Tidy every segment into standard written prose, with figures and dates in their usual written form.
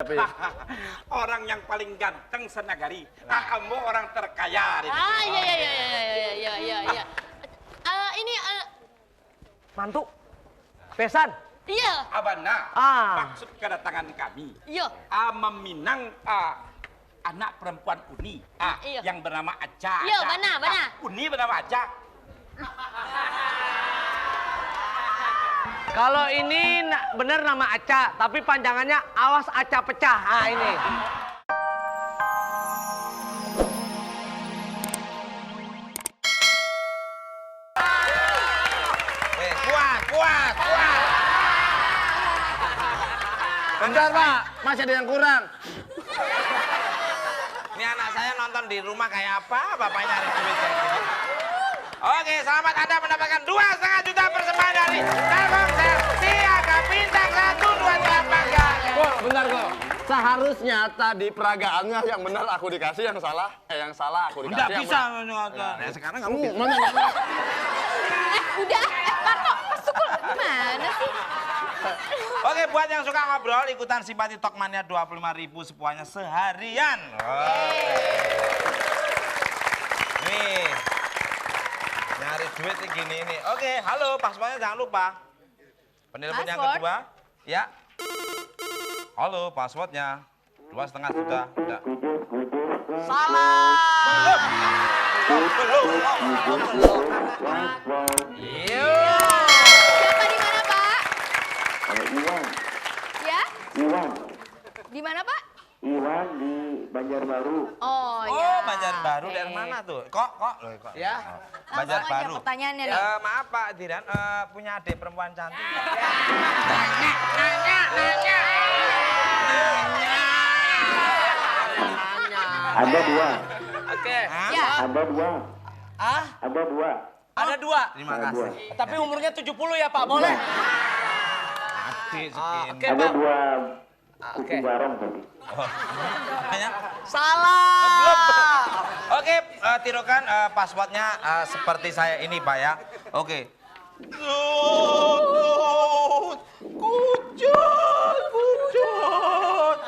tapi. Orang yang paling ganteng senagari. Kamu orang terkaya. Iya. Ini Mantu. Pesan. iya. Abana, Ah. maksud kedatangan kami. Iya. Meminang anak perempuan Uni. Iya. Yang bernama Aca. Iya, Aca. mana? Uni bernama Aca. Kalau ini bener nama Aca, tapi panjangannya awas Aca pecah. Ah ini. Kuat. Bentar Pak, masih ada yang kurang. Ini anak saya nonton di rumah kayak apa? Bapaknya nyari duit kayak gini. Oke, selamat Anda mendapatkan 2,5 juta persembahan dari Telkomsel Siaga Bintang 128. Kok, bentar kok. Seharusnya tadi peragaannya yang benar aku dikasih, yang salah aku dikasih. Nggak yang bisa benar. nonton. Nah, sekarang kamu Mana? Udah. Parto, Mas Tukul, gimana sih? Oke, buat yang suka ngobrol, ikutan simpati Tokmania 25.000 semuanya seharian. Nih, nyari duit gini nih. Oke, halo, passwordnya jangan lupa. Penelpon yang Password? kedua, ya. Halo, passwordnya 2,5 juta. Udah. Salah. Belum. Siapa di mana, Pak? Iwan. Ya? Iwan. Di mana, Pak? Iwan di Banjarbaru. Oh, ya. Oh, Banjarbaru Oke. dari mana tuh? Kok? Loh, kok? Ya. Langsung aja Banjarbaru. pertanyaannya nih. Maaf Pak Diran, punya adik perempuan cantik. Ada dua. Oke. Ya. Ada dua. Ah, Ada dua. ada 2. Terima Ada dua. kasih. Tapi umurnya 70 ya Pak, boleh? Adik segini. Oke Ada Pak. dua Oke. kucing barong tadi. Banyak. Salah. Oke, tirukan passwordnya seperti saya ini Pak ya. Oke. Kucut.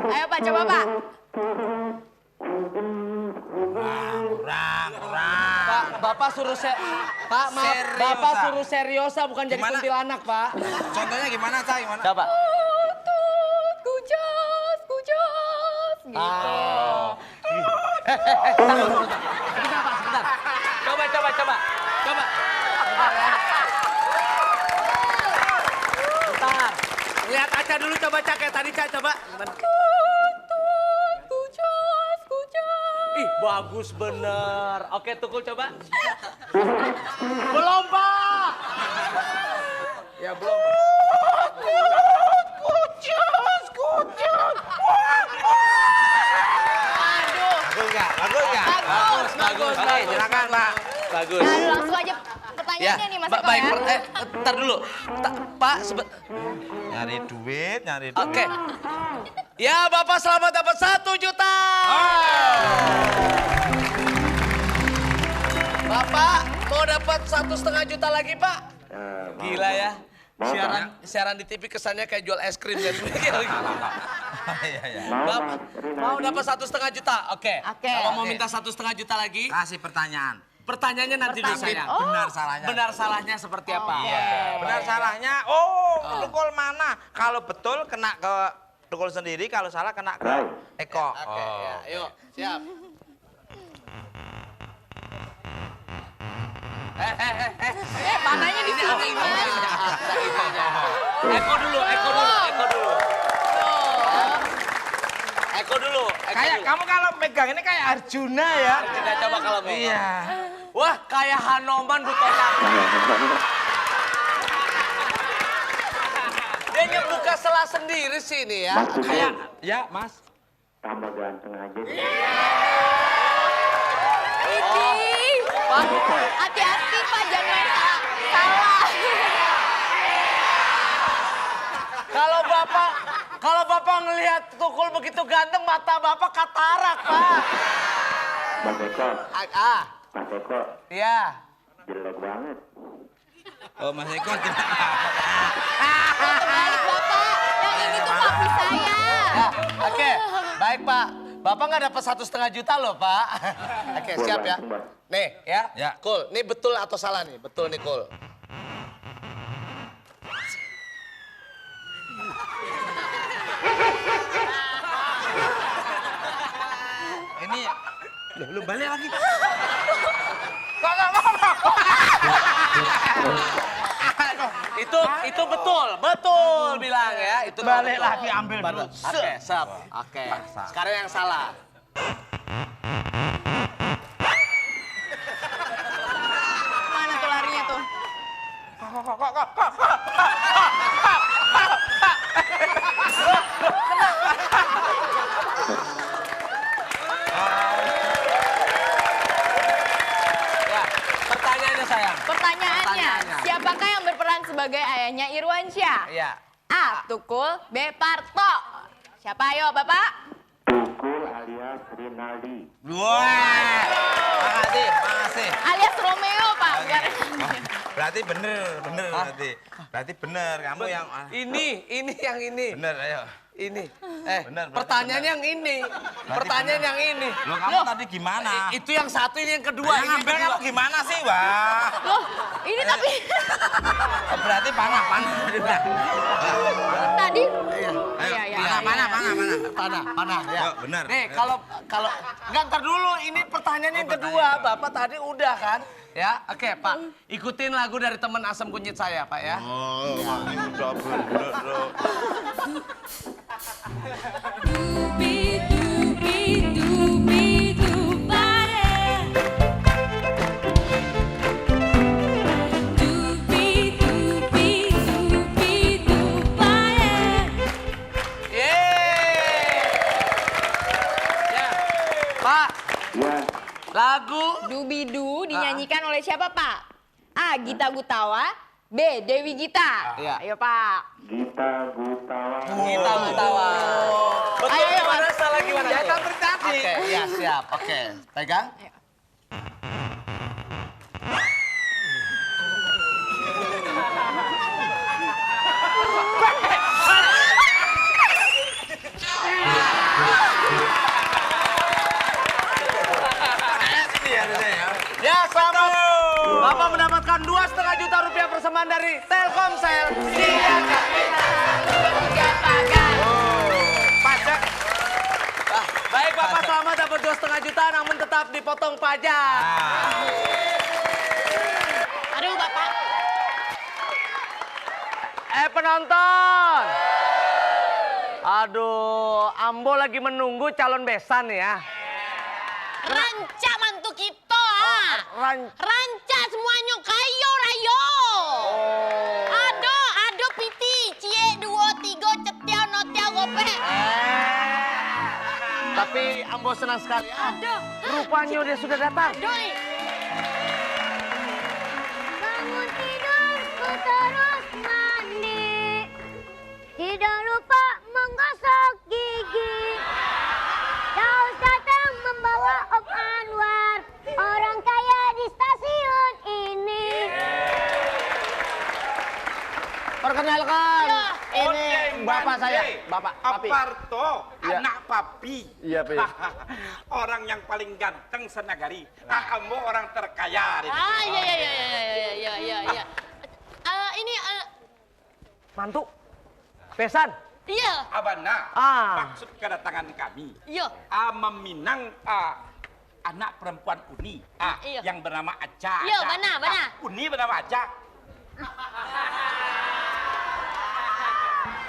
Ayo, Pak, coba, Pak. Kurang. Pak, Bapak suruh Pak, maaf, Seriosa. Bapak suruh seriosa bukan jadi Gimana? kuntilanak, Pak. Contohnya gimana, Cak? Gimana? Coba. Kucos, gitu. Oh. Sebentar, Pak, sebentar. Coba. Coba. Bentar ya. Bentar. Lihat Aca dulu, coba Cak, kayak tadi Cak, coba. Kucos. Ih, bagus bener. Oke, Tukul coba. Belum, Pak. Ya, belum. Kucus. Aduh. Bagus nggak? Bagus. Oke, silakan Pak. Bagus. Nah, langsung aja pertanyaannya nih, Mas Eko baik. ya. Ntar dulu. Pak, Nyari duit. Oke. Ya, Bapak selamat dapat 1 juta. Bapak mau dapat 1,5 juta lagi, Pak? Gila ya. Siaran di TV kesannya kayak jual es krim dan Iya. Bapak mau dapat 1,5 juta. Oke. Oke. Kalau mau minta 1,5 juta lagi, Kasih pertanyaan. pertanyaannya nanti dulu saya. Oh. Benar salahnya. Benar salahnya seperti apa? Iya. Benar salahnya. Tukul mana? Kalau betul kena ke Tukul sendiri, kalau salah kena ke Eko. Oke, ya, yuk, siap. Panahnya di sini, Mas. Eko dulu. Kayak kamu kalau megang ini kayak Arjuna ya. Kita coba kalau mau. Iya. Wah, kayak Hanoman Butonan. Dia ngebuka selah sendiri sih ini ya. Kayak ya, Mas. Tambah ganteng aja. Idih. Pak, Hati-hati, Pak, jangan salah. kalau Bapak ngelihat Tukul begitu ganteng, mata Bapak katarak, Pak. Mas Eko, Mas Eko, Iya. jelek banget. Oh, Mas Eko tidak. Terbalik, Bapak. kasih saya. Ya, oke. Baik, Pak. Bapak nggak dapat 1,5 juta loh, Pak. Oke, siap ya. Nih, ya. Ya. Kul, ini betul atau salah nih? Betul nih, Kul. Ini lu balik lagi. Itu betul bilang ya. Itu Balik betul. lagi, ambil dulu. Oke, sap. Oke. Sekarang yang salah. Mana tuh larinya tuh? Ya, pertanyaannya sayang. Pertanyaannya, siapakah yang berperan sebagai ayahnya Irwansyah? Iya. A. Tukul, B. Parto. Siapa ayo Bapak? Tukul alias Rinaldi. Wah, makasih. Alias Romeo Pak. Bukan. Berarti bener berarti. Berarti bener kamu yang Ini yang ini. bener, ayo. Ini. Bener, berarti Pertanyaan bener. yang ini. Berarti Pertanyaan bener. yang ini. Lo kamu tadi gimana? Itu yang satu, ini yang kedua. Yang Ini ngambil kamu gimana sih, Wah? Loh, ini tapi Berarti panah. tadi. Ayo, Iya. Panah ya. Yuk, bener. Nih, kalau nggak, ntar dulu, ini pertanyaan yang kedua. Bapak tadi udah kan? Ya, oke Pak. Ikutin lagu dari teman asam kunyit saya, Pak ya. Oh, ini udah bener, bro. Ya. Pak, Ya, lagu Dubidu dinyanyikan oleh siapa Pak? A. Gita Gutawa, B. Dewi Gita. Iya. Ayo Pak. Gita Gutawa. kita tawa. Betul, Ayo, gimana? Salah gimana? Ya, tuh? kan terjadi. Oke, ya siap. Oke, pegang. Ya, selamat. Bapak mendapatkan 2,5 juta rupiah persembahan dari Telkomsel. Pajak. Baik, Bapak selamat dapat 2,5 juta namun tetap dipotong pajak. Aduh Bapak. Penonton. Aduh, Ambo lagi menunggu calon besan ya. Ranca mantu kita. Ranca semuanya kayo rayo. Ado piti cie 2 3 cetiau notiau gope. Tapi Ambo senang sekali. Rupanya dia sudah datang. Doi. Bangun tidurku terus mandi, tidak lupa menggosok gigi. Kau datang membawa Om Anwar, orang kaya di stasiun ini. Perkenalkan, ini Onde bapak saya, Mande. bapak papi. Aparto, Iya. anak papi. Iya, Pi. Orang yang paling ganteng senagari. Kamu orang terkaya. Iya. Ini Mantu. Besan. iya. Abana, Ah. maksud kedatangan kami. Iya. Meminang anak perempuan Uni Iya. yang bernama Aca. Iya, Aca. benar. Uni bernama Aca.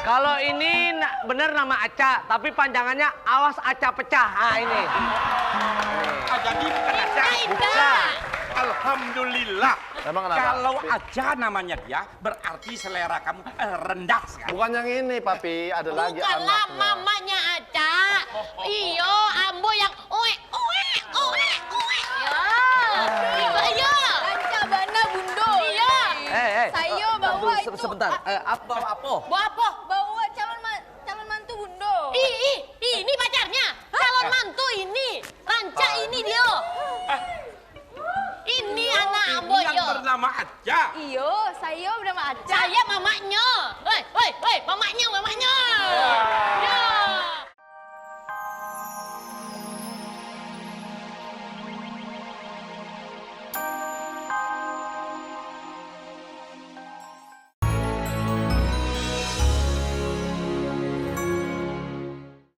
Kalau ini bener nama Aca, tapi panjangannya awas Aca pecah. Ah ini. Jadi bukan Aca. Bukan. Alhamdulillah. Emang kenapa? Kalau Aca namanya dia, berarti selera kamu rendah sekali. Bukan yang ini, papi. Ada lagi Bukanlah anaknya. mamanya Aca. Iyo, Ambo yang oe. Iya. Ranca bana bundo. Iya. Sayo bawa itu. Sebentar. Bawa apa? Bawa apa? Bawa calon mantu bundo. Ini pacarnya. Calon mantu ini. Ranca ini dia. Ini anak Ambo Ini yang yo. bernama Aca. Iyo, saya bernama Aca. Saya mamanya. Woi, mamanya